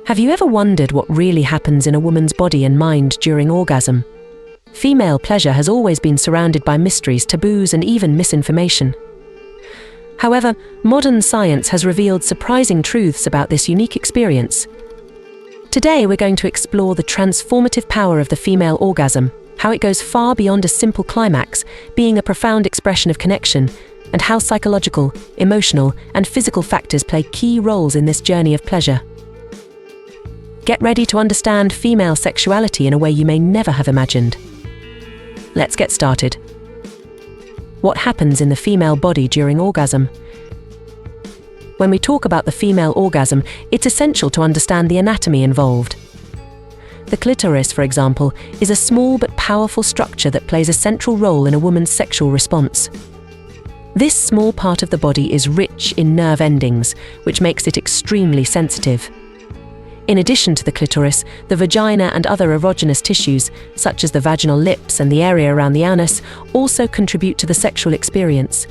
Have you ever wondered what really happens in a woman's body and mind during orgasm? Female pleasure has always been surrounded by mysteries, taboos, and even misinformation. However, modern science has revealed surprising truths about this unique experience. Today we're going to explore the transformative power of the female orgasm, how it goes far beyond a simple climax, being a profound expression of connection, and how psychological, emotional, and physical factors play key roles in this journey of pleasure. Get ready to understand female sexuality in a way you may never have imagined. Let's get started. What happens in the female body during orgasm? When we talk about the female orgasm, it's essential to understand the anatomy involved. The clitoris, for example, is a small but powerful structure that plays a central role in a woman's sexual response. This small part of the body is rich in nerve endings, which makes it extremely sensitive. In addition to the clitoris, the vagina and other erogenous tissues, such as the vaginal lips and the area around the anus, also contribute to the sexual experience.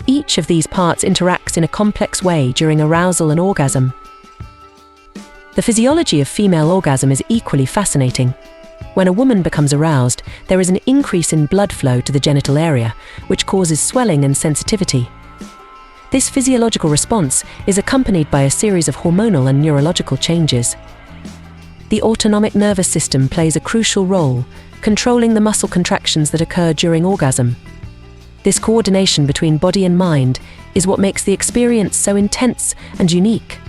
Each of these parts interacts in a complex way during arousal and orgasm. The physiology of female orgasm is equally fascinating. When a woman becomes aroused, there is an increase in blood flow to the genital area, which causes swelling and sensitivity. This physiological response is accompanied by a series of hormonal and neurological changes. The autonomic nervous system plays a crucial role, controlling the muscle contractions that occur during orgasm. This coordination between body and mind is what makes the experience so intense and unique.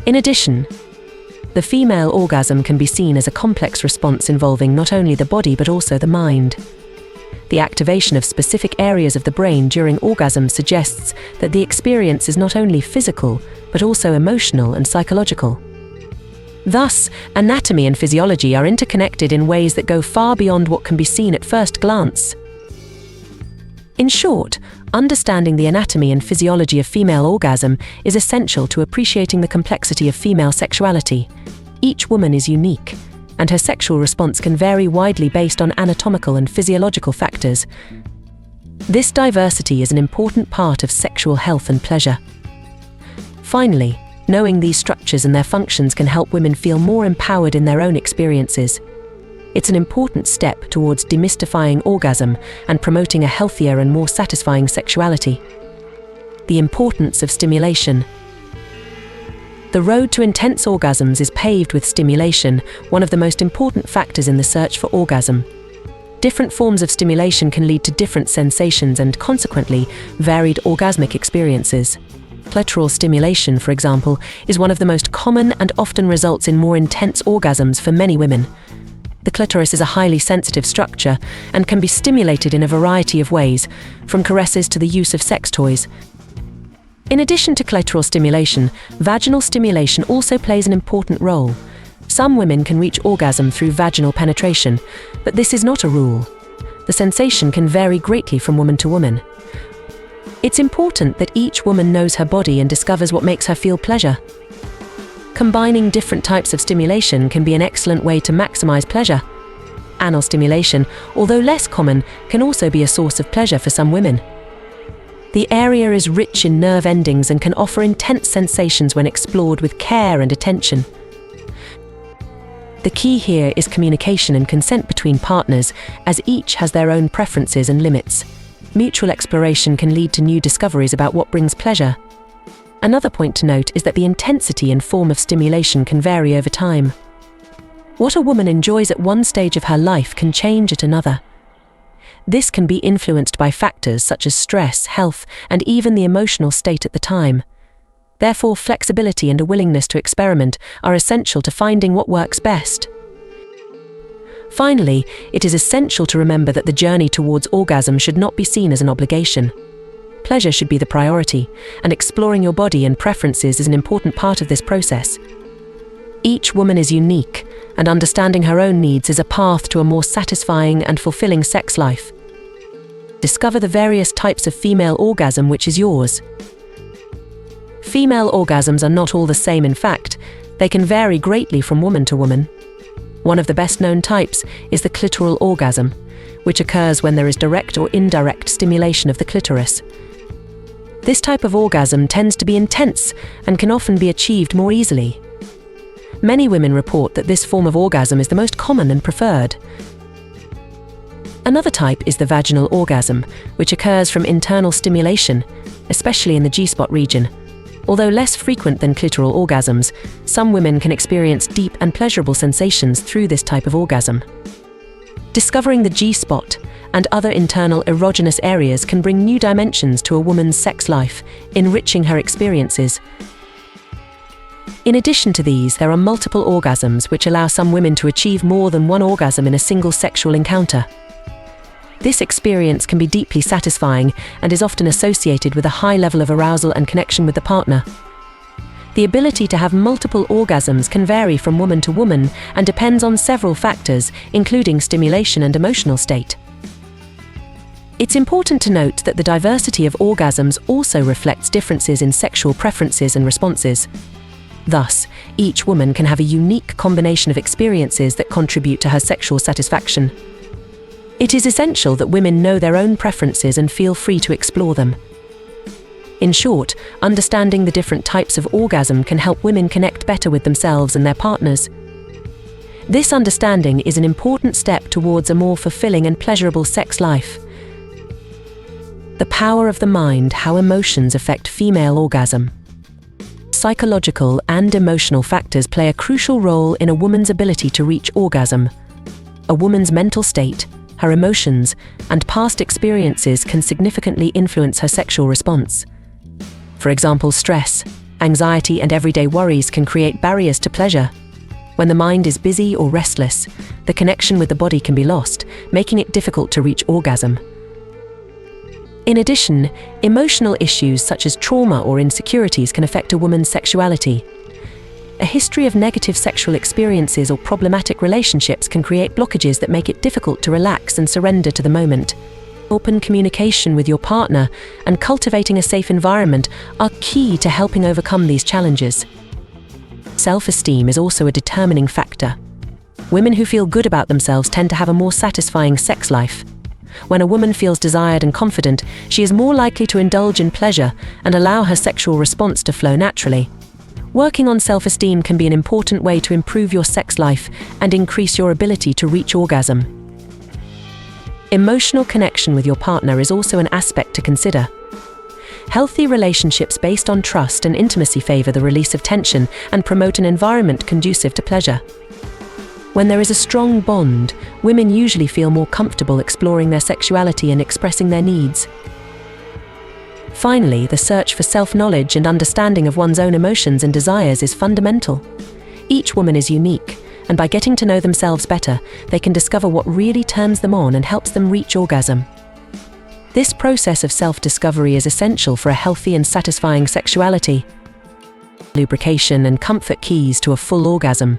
In addition, the female orgasm can be seen as a complex response involving not only the body but also the mind. The activation of specific areas of the brain during orgasm suggests that the experience is not only physical, but also emotional and psychological. Thus, anatomy and physiology are interconnected in ways that go far beyond what can be seen at first glance. In short, understanding the anatomy and physiology of female orgasm is essential to appreciating the complexity of female sexuality. Each woman is unique, and her sexual response can vary widely based on anatomical and physiological factors. This diversity is an important part of sexual health and pleasure. Finally, knowing these structures and their functions can help women feel more empowered in their own experiences. It's an important step towards demystifying orgasm and promoting a healthier and more satisfying sexuality. The importance of stimulation. The road to intense orgasms is paved with stimulation, one of the most important factors in the search for orgasm. Different forms of stimulation can lead to different sensations and, consequently, varied orgasmic experiences. Clitoral stimulation, for example, is one of the most common and often results in more intense orgasms for many women. The clitoris is a highly sensitive structure and can be stimulated in a variety of ways, from caresses to the use of sex toys. In addition to clitoral stimulation, vaginal stimulation also plays an important role. Some women can reach orgasm through vaginal penetration, but this is not a rule. The sensation can vary greatly from woman to woman. It's important that each woman knows her body and discovers what makes her feel pleasure. Combining different types of stimulation can be an excellent way to maximize pleasure. Anal stimulation, although less common, can also be a source of pleasure for some women. The area is rich in nerve endings and can offer intense sensations when explored with care and attention. The key here is communication and consent between partners, as each has their own preferences and limits. Mutual exploration can lead to new discoveries about what brings pleasure. Another point to note is that the intensity and form of stimulation can vary over time. What a woman enjoys at one stage of her life can change at another. This can be influenced by factors such as stress, health, and even the emotional state at the time. Therefore, flexibility and a willingness to experiment are essential to finding what works best. Finally, it is essential to remember that the journey towards orgasm should not be seen as an obligation. Pleasure should be the priority, and exploring your body and preferences is an important part of this process. Each woman is unique, and understanding her own needs is a path to a more satisfying and fulfilling sex life. Discover the various types of female orgasm which is yours. Female orgasms are not all the same. In fact, they can vary greatly from woman to woman. One of the best-known types is the clitoral orgasm, which occurs when there is direct or indirect stimulation of the clitoris. This type of orgasm tends to be intense and can often be achieved more easily. Many women report that this form of orgasm is the most common and preferred. Another type is the vaginal orgasm, which occurs from internal stimulation, especially in the G-spot region. Although less frequent than clitoral orgasms, some women can experience deep and pleasurable sensations through this type of orgasm. Discovering the G-spot and other internal erogenous areas can bring new dimensions to a woman's sex life, enriching her experiences. In addition to these, there are multiple orgasms which allow some women to achieve more than one orgasm in a single sexual encounter. This experience can be deeply satisfying and is often associated with a high level of arousal and connection with the partner. The ability to have multiple orgasms can vary from woman to woman and depends on several factors, including stimulation and emotional state. It's important to note that the diversity of orgasms also reflects differences in sexual preferences and responses. Thus, each woman can have a unique combination of experiences that contribute to her sexual satisfaction. It is essential that women know their own preferences and feel free to explore them. In short, understanding the different types of orgasm can help women connect better with themselves and their partners. This understanding is an important step towards a more fulfilling and pleasurable sex life. The power of the mind: how emotions affect female orgasm. Psychological and emotional factors play a crucial role in a woman's ability to reach orgasm. A woman's mental state, her emotions, and past experiences can significantly influence her sexual response. For example, stress, anxiety, and everyday worries can create barriers to pleasure. When the mind is busy or restless, the connection with the body can be lost, making it difficult to reach orgasm. In addition, emotional issues such as trauma or insecurities can affect a woman's sexuality. A history of negative sexual experiences or problematic relationships can create blockages that make it difficult to relax and surrender to the moment. Open communication with your partner and cultivating a safe environment are key to helping overcome these challenges. Self-esteem is also a determining factor. Women who feel good about themselves tend to have a more satisfying sex life. When a woman feels desired and confident, she is more likely to indulge in pleasure and allow her sexual response to flow naturally. Working on self-esteem can be an important way to improve your sex life and increase your ability to reach orgasm. Emotional connection with your partner is also an aspect to consider. Healthy relationships based on trust and intimacy favor the release of tension and promote an environment conducive to pleasure. When there is a strong bond, women usually feel more comfortable exploring their sexuality and expressing their needs. Finally, the search for self-knowledge and understanding of one's own emotions and desires is fundamental. Each woman is unique, and by getting to know themselves better, they can discover what really turns them on and helps them reach orgasm. This process of self-discovery is essential for a healthy and satisfying sexuality. Lubrication and comfort keys to a full orgasm.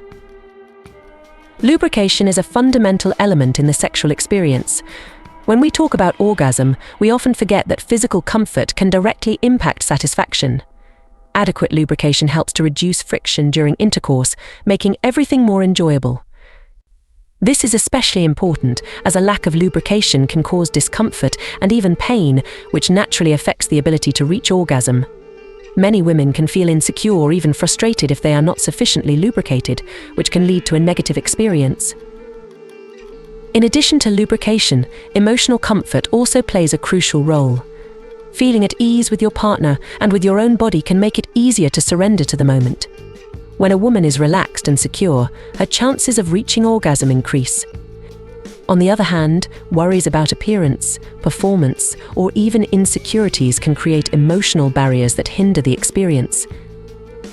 Lubrication is a fundamental element in the sexual experience. When we talk about orgasm, we often forget that physical comfort can directly impact satisfaction. Adequate lubrication helps to reduce friction during intercourse, making everything more enjoyable. This is especially important as a lack of lubrication can cause discomfort and even pain, which naturally affects the ability to reach orgasm. Many women can feel insecure or even frustrated if they are not sufficiently lubricated, which can lead to a negative experience. In addition to lubrication, emotional comfort also plays a crucial role. Feeling at ease with your partner and with your own body can make it easier to surrender to the moment. When a woman is relaxed and secure, her chances of reaching orgasm increase. On the other hand, worries about appearance, performance, or even insecurities can create emotional barriers that hinder the experience.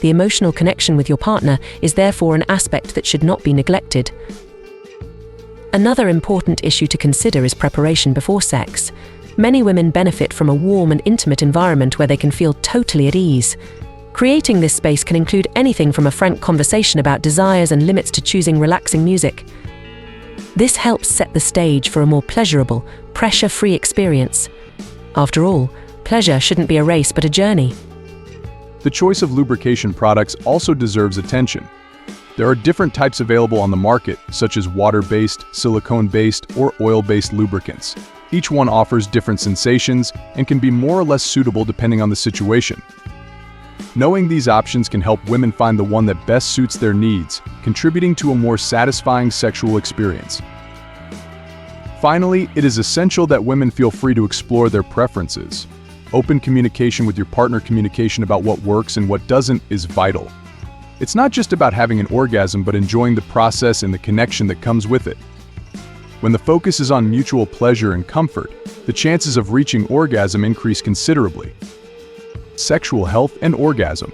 The emotional connection with your partner is therefore an aspect that should not be neglected. Another important issue to consider is preparation before sex. Many women benefit from a warm and intimate environment where they can feel totally at ease. Creating this space can include anything from a frank conversation about desires and limits to choosing relaxing music. This helps set the stage for a more pleasurable, pressure-free experience. After all, pleasure shouldn't be a race but a journey. The choice of lubrication products also deserves attention. There are different types available on the market, such as water-based, silicone-based, or oil-based lubricants. Each one offers different sensations and can be more or less suitable depending on the situation. Knowing these options can help women find the one that best suits their needs, contributing to a more satisfying sexual experience. Finally, it is essential that women feel free to explore their preferences. Open communication with your partner, communication about what works and what doesn't, is vital. It's not just about having an orgasm, but enjoying the process and the connection that comes with it. When the focus is on mutual pleasure and comfort, the chances of reaching orgasm increase considerably. Sexual health and orgasm.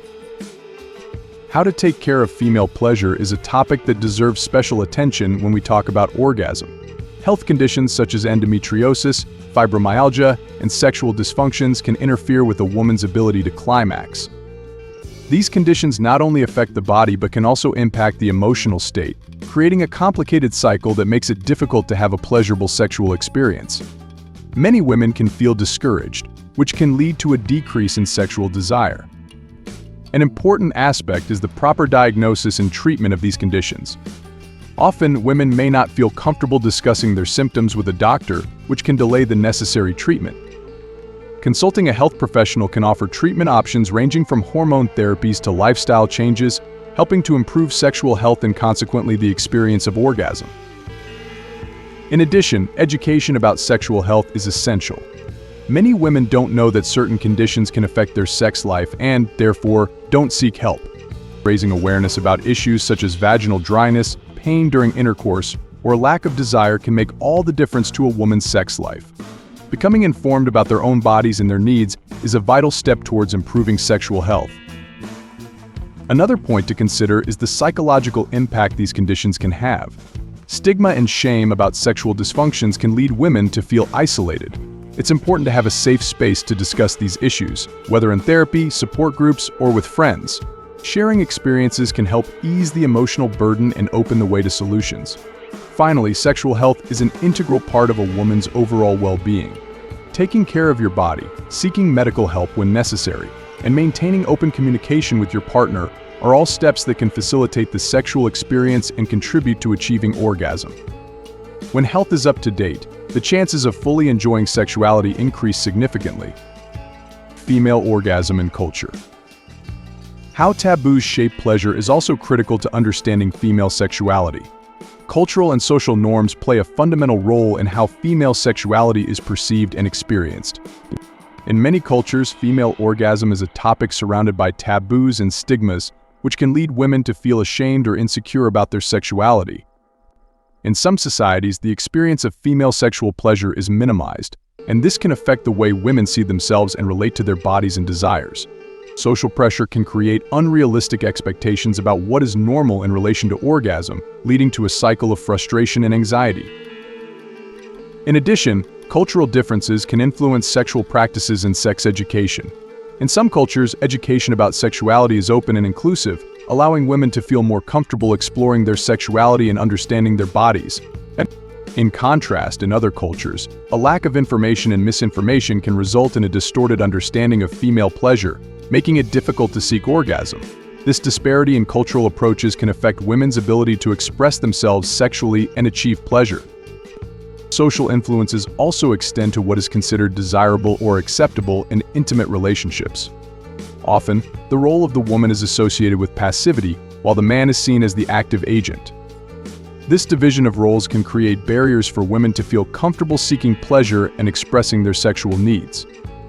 How to take care of female pleasure is a topic that deserves special attention when we talk about orgasm. Health conditions such as endometriosis, fibromyalgia, and sexual dysfunctions can interfere with a woman's ability to climax. These conditions not only affect the body but can also impact the emotional state, creating a complicated cycle that makes it difficult to have a pleasurable sexual experience. Many women can feel discouraged, which can lead to a decrease in sexual desire. An important aspect is the proper diagnosis and treatment of these conditions. Often, women may not feel comfortable discussing their symptoms with a doctor, which can delay the necessary treatment. Consulting a health professional can offer treatment options ranging from hormone therapies to lifestyle changes, helping to improve sexual health and consequently the experience of orgasm. In addition, education about sexual health is essential. Many women don't know that certain conditions can affect their sex life and, therefore, don't seek help. Raising awareness about issues such as vaginal dryness, pain during intercourse, or lack of desire can make all the difference to a woman's sex life. Becoming informed about their own bodies and their needs is a vital step towards improving sexual health. Another point to consider is the psychological impact these conditions can have. Stigma and shame about sexual dysfunctions can lead women to feel isolated. It's important to have a safe space to discuss these issues, whether in therapy, support groups, or with friends. Sharing experiences can help ease the emotional burden and open the way to solutions. Finally, sexual health is an integral part of a woman's overall well-being. Taking care of your body, seeking medical help when necessary, and maintaining open communication with your partner are all steps that can facilitate the sexual experience and contribute to achieving orgasm. When health is up to date, the chances of fully enjoying sexuality increase significantly. Female orgasm and culture. How taboos shape pleasure is also critical to understanding female sexuality. Cultural and social norms play a fundamental role in how female sexuality is perceived and experienced. In many cultures, female orgasm is a topic surrounded by taboos and stigmas, which can lead women to feel ashamed or insecure about their sexuality. In some societies, the experience of female sexual pleasure is minimized, and this can affect the way women see themselves and relate to their bodies and desires. Social pressure can create unrealistic expectations about what is normal in relation to orgasm, leading to a cycle of frustration and anxiety. In addition, cultural differences can influence sexual practices and sex education. In some cultures, education about sexuality is open and inclusive, allowing women to feel more comfortable exploring their sexuality and understanding their bodies. In contrast, in other cultures, a lack of information and misinformation can result in a distorted understanding of female pleasure, making it difficult to seek orgasm. This disparity in cultural approaches can affect women's ability to express themselves sexually and achieve pleasure. Social influences also extend to what is considered desirable or acceptable in intimate relationships. Often, the role of the woman is associated with passivity, while the man is seen as the active agent. This division of roles can create barriers for women to feel comfortable seeking pleasure and expressing their sexual needs.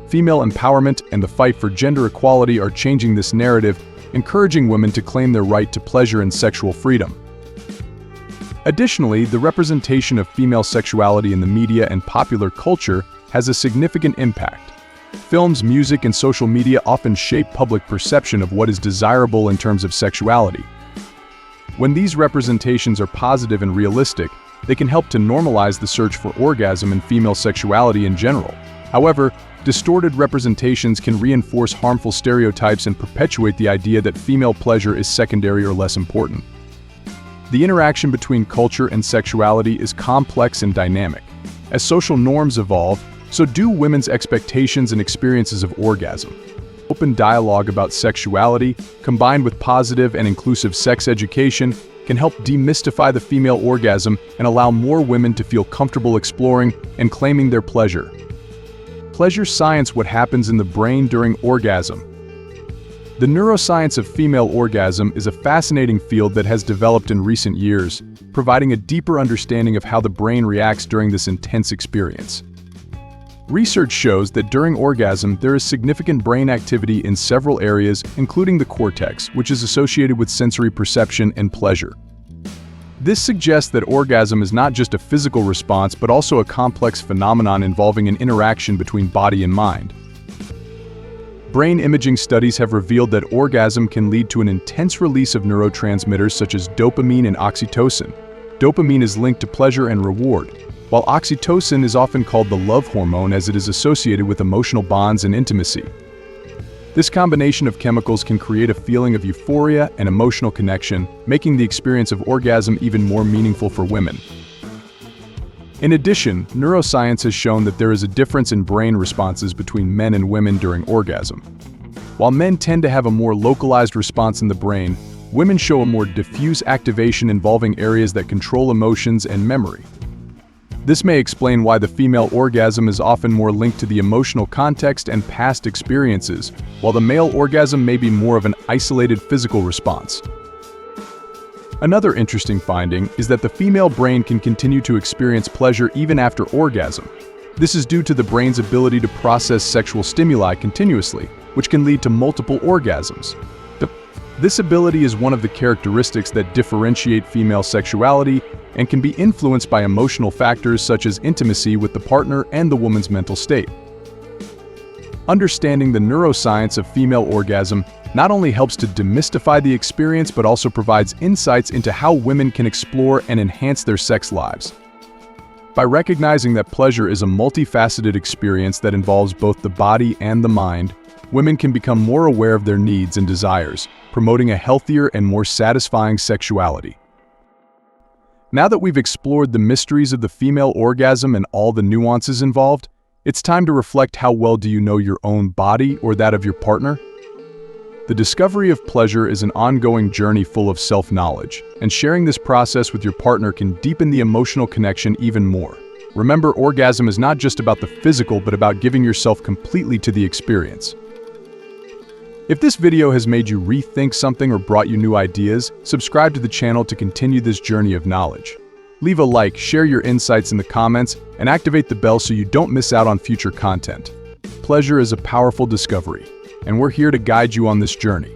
Female empowerment and the fight for gender equality are changing this narrative, encouraging women to claim their right to pleasure and sexual freedom. Additionally, the representation of female sexuality in the media and popular culture has a significant impact. Films, music, and social media often shape public perception of what is desirable in terms of sexuality. When these representations are positive and realistic, they can help to normalize the search for orgasm and female sexuality in general. However, distorted representations can reinforce harmful stereotypes and perpetuate the idea that female pleasure is secondary or less important. The interaction between culture and sexuality is complex and dynamic. As social norms evolve, so do women's expectations and experiences of orgasm. Open dialogue about sexuality, combined with positive and inclusive sex education, can can help demystify the female orgasm and allow more women to feel comfortable exploring and claiming their pleasure. Pleasure science: what happens in the brain during orgasm. The neuroscience of female orgasm is a fascinating field that has developed in recent years, providing a deeper understanding of how the brain reacts during this intense experience. Research shows that during orgasm there is significant brain activity in several areas, including the cortex, which is associated with sensory perception and pleasure. This suggests that orgasm is not just a physical response, but also a complex phenomenon involving an interaction between body and mind. Brain imaging studies have revealed that orgasm can lead to an intense release of neurotransmitters such as dopamine and oxytocin. Dopamine is linked to pleasure and reward, while oxytocin is often called the love hormone as it is associated with emotional bonds and intimacy. This combination of chemicals can create a feeling of euphoria and emotional connection, making the experience of orgasm even more meaningful for women. In addition, neuroscience has shown that there is a difference in brain responses between men and women during orgasm. While men tend to have a more localized response in the brain, women show a more diffuse activation involving areas that control emotions and memory. This may explain why the female orgasm is often more linked to the emotional context and past experiences, while the male orgasm may be more of an isolated physical response. Another interesting finding is that the female brain can continue to experience pleasure even after orgasm. This is due to the brain's ability to process sexual stimuli continuously, which can lead to multiple orgasms. This ability is one of the characteristics that differentiate female sexuality and can be influenced by emotional factors such as intimacy with the partner and the woman's mental state. Understanding the neuroscience of female orgasm not only helps to demystify the experience but also provides insights into how women can explore and enhance their sex lives. By recognizing that pleasure is a multifaceted experience that involves both the body and the mind, women can become more aware of their needs and desires, promoting a healthier and more satisfying sexuality. Now that we've explored the mysteries of the female orgasm and all the nuances involved, it's time to reflect: how well do you know your own body or that of your partner? The discovery of pleasure is an ongoing journey full of self-knowledge, and sharing this process with your partner can deepen the emotional connection even more. Remember, orgasm is not just about the physical, but about giving yourself completely to the experience. If this video has made you rethink something or brought you new ideas, subscribe to the channel to continue this journey of knowledge. Leave a like, share your insights in the comments, and activate the bell so you don't miss out on future content. Pleasure is a powerful discovery, and we're here to guide you on this journey.